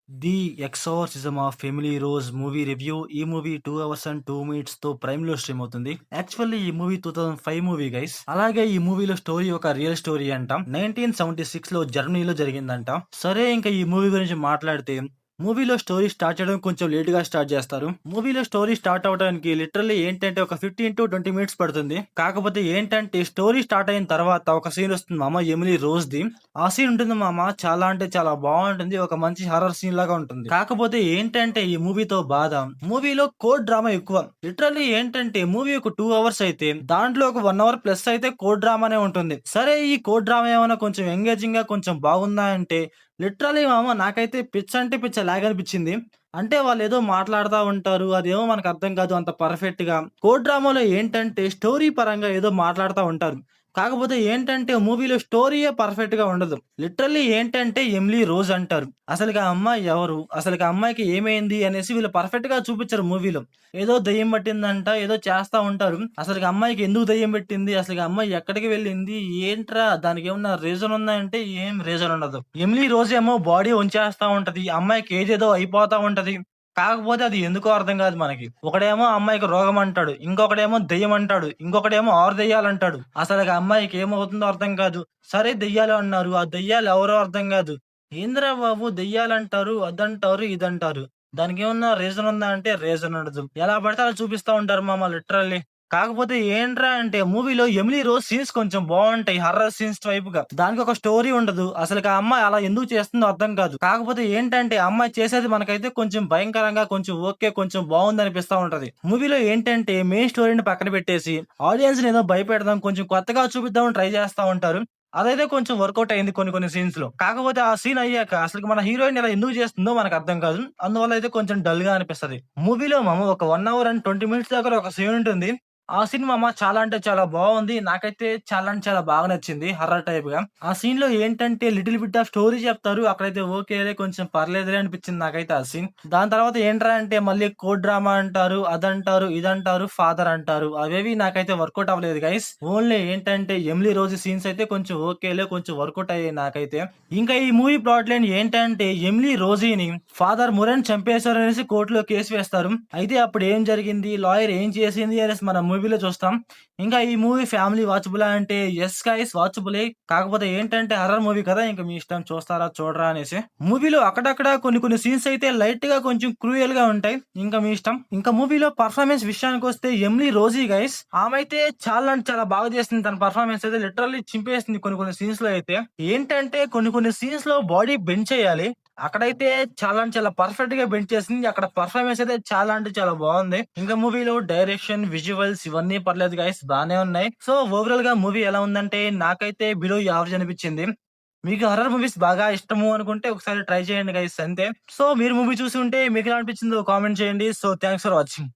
The exorcism of Emily rose movie review. ఈ movie 2 hours and 2 minutes తో prime లో stream అవుతుంది. Actually ఈ మూవీ 2005 మూవీ గైస్. అలాగే ఈ మూవీలో స్టోరీ ఒక రియల్ స్టోరీ అంట. 1976 లో జర్మనీలో జరిగిందంట. సరే, ఇంకా ఈ మూవీ గురించి మాట్లాడితే, మూవీలో స్టోరీ స్టార్ట్ చేయడం కొంచెం లేట్ గా స్టార్ట్ చేస్తారు. మూవీలో స్టోరీ స్టార్ట్ అవడానికి లిటరల్లీ ఏంటంటే ఒక 15 to 20 మినిట్స్ పడుతుంది. కాకపోతే ఏంటంటే స్టోరీ స్టార్ట్ అయిన తర్వాత ఒక సీన్ వస్తుంది మామ, ఎమిలీ రోజ్ ది. ఆ సీన్ ఉంటుంది మామ, చాలా అంటే చాలా బాగుంటుంది. ఒక మంచి హారర్ సీన్ లాగా ఉంటుంది. కాకపోతే ఏంటంటే ఈ మూవీతో బాధ, మూవీలో కోడ్ డ్రామా ఎక్కువ. లిటరల్లీ ఏంటంటే మూవీ ఒక 2 అవర్స్ అయితే దాంట్లో ఒక 1 అవర్ ప్లస్ అయితే కోడ్ డ్రామానే ఉంటుంది. సరే, ఈ కోడ్ డ్రామా ఏమైనా కొంచెం ఎంగేజింగ్ గా కొంచెం బాగుందా అంటే లిటరల్లీ మామ నాకైతే పిచ్చ అంటే పిచ్చ లాగ్ అనిపించింది. అంటే వాళ్ళు ఏదో మాట్లాడుతా ఉంటారు, అదేమో మనకు అర్థం కాదు అంత పర్ఫెక్ట్ గా. కోడ్ డ్రామాలో ఏంటంటే స్టోరీ పరంగా ఏదో మాట్లాడుతా ఉంటారు. కాకపోతే ఏంటంటే మూవీలో స్టోరీయే పర్ఫెక్ట్ గా ఉండదు. లిటరల్లీ ఏంటంటే ఎమిలీ రోజ్ అంటారు. అసలుకి ఆ అమ్మాయి ఎవరు, అసలుకి ఆ అమ్మాయికి ఏమైంది అనేసి వీళ్ళు పర్ఫెక్ట్ గా చూపించారు మూవీలో. ఏదో దెయ్యం పట్టిందంట, ఏదో చేస్తా ఉంటారు. అసలుకి అమ్మాయికి ఎందుకు దెయ్యం పెట్టింది, అసలు అమ్మాయి ఎక్కడికి వెళ్ళింది, ఏంట్రా దానికి ఏమన్నా రీజన్ ఉందా అంటే ఏం రీజన్ ఉండదు. ఎమిలీ రోజ్ ఏమో బాడీ ఉంచేస్తా ఉంటది, అమ్మాయికి ఏజ్ ఏదో అయిపోతా ఉంటది. కాకపోతే అది ఎందుకో అర్థం కాదు మనకి. ఒకడేమో అమ్మాయికి రోగం అంటాడు, ఇంకొకడేమో దెయ్యం అంటాడు, ఇంకొకడేమో 6 దెయ్యాలంటాడు. అసలుకి ఆ అమ్మాయికి ఏమవుతుందో అర్థం కాదు. సరే దెయ్యాలు అన్నారు, ఆ దెయ్యాలు ఎవరో అర్థం కాదు. ఏందిరా బాబు దెయ్యాలంటారు, అదంటారు, ఇదంటారు. దానికేమన్నా రీజన్ ఉందా అంటే రీజన్ ఉండదు. ఎలా పడితే అలా చూపిస్తా ఉంటారు మామ లిటరల్లీ. కాకపోతే ఏంట్రా అంటే మూవీలో ఎమిలీ రోజ్ సీన్స్ కొంచెం బావుంటాయి. హారర్ సీన్స్ వైపుగా. దానికొక స్టోరీ ఉండదు. అసలుకి ఆ అమ్మాయి అలా ఎందుకు చేస్తుందో అర్థం కాదు. కాకపోతే ఏంటంటే ఆ అమ్మాయి చేసేది మనకైతే కొంచెం భయంకరంగా, కొంచెం ఓకే, కొంచెం బావుందనిపిస్తా ఉంటది. మూవీలో ఏంటంటే మెయిన్ స్టోరీని పక్కన పెట్టేసి ఆడియన్స్‌ని ఏదో భయపెడదాం, కొంచెం కొత్తగా చూపిద్దామని ట్రై చేస్తా ఉంటారు. అదైతే కొంచెం వర్కౌట్ అయింది కొన్ని కొన్ని సీన్స్‌లో. కాకపోతే ఆ సీన్ అయ్యాక అసలుకి మన హీరోయిన్ ఇలా ఎందుకు చేస్తుందో మనకు అర్థం కాదు. అందువల్ల అయితే కొంచెం డల్‌గా అనిపిస్తది. మూవీలో మామ ఒక 1 అవర్ అండ్ 20 మినిట్స్ దాకా ఒక సీన్ ఉంటుంది. ఆ సినిమా చాలా అంటే చాలా బావుంది. నాకైతే చాలా అంటే చాలా బాగా నచ్చింది హారర్ టైప్‌గా. ఆ సీన్‌లో ఏంటంటే లిటిల్ బిట్ ఆఫ్ స్టోరీ చెప్తారు. అక్కడైతే ఓకేలే, కొంచెం పర్లేదులే అనిపించింది నాకైతే ఆ సీన్. దాని తర్వాత ఏంట్రా అంటే మళ్ళీ కోడ్ డ్రామా అంటారు, అదంటారు, ఇదంటారు, ఫాదర్ అంటారు. అవేవి నాకైతే వర్కౌట్ అవ్వలేదు గైస్. ఓన్లీ ఏంటంటే ఎమిలీ రోజ్ సీన్స్ అయితే కొంచెం ఓకేలే, కొంచెం వర్కౌట్ అయ్యాయి నాకైతే. ఇంకా ఈ మూవీ ప్లాట్ లైన్ ఏంటంటే ఎమిలీ రోజీని ఫాదర్ మురెన్ చంపేశారనేసి కోర్టులో కేసు వేస్తారు. అయితే అప్పుడు ఏం జరిగింది, లాయర్ ఏం చేసింది అనేసి మనం మూవీలో చూస్తాం. ఇంకా ఈ మూవీ ఫ్యామిలీ వాచబులా అంటే యెస్ గైస్ వాచబులే. కాకపోతే ఏంటంటే హారర్ మూవీ కదా, ఇంకా మీ ఇష్టం చూస్తారా చూడరా అనేసి. మూవీలో అక్కడక్కడ కొన్ని కొన్ని సీన్స్ అయితే లైట్ గా కొంచెం క్రూయల్ గా ఉంటాయి. ఇంకా మీ ఇష్టం. ఇంకా మూవీలో పర్ఫార్మెన్స్ విషయానికి వస్తే ఎమిలీ రోజీ గైస్, ఆమె అయితే చాలా అంటే చాలా బాగా చేసింది. తన పర్ఫార్మెన్స్ అయితే లిటరల్లీ చింపేసింది కొన్ని కొన్ని సీన్స్ లో అయితే. ఏంటంటే కొన్ని కొన్ని సీన్స్ లో బాడీ బెండ్ చేయాలి, అక్కడైతే చాలా అంటే చాలా పర్ఫెక్ట్ గా బెండ్ చేసింది. అక్కడ పర్ఫార్మెన్స్ అయితే చాలా అంటే చాలా బాగుంది. ఇంకా మూవీలో డైరెక్షన్, విజువల్స్ ఇవన్నీ పర్లేదు గైస్, బానే ఉన్నాయి. సో ఓవరాల్ గా మూవీ ఎలా ఉందంటే నాకైతే బిలో యావరేజ్ అనిపించింది. మీకు హర్రర్ మూవీస్ బాగా ఇష్టము అనుకుంటే ఒకసారి ట్రై చేయండి గైస్ అంతే. సో మీరు మూవీ చూసి ఉంటే మీకు ఎలా అనిపించిందో కామెంట్ చేయండి. So thanks for watching.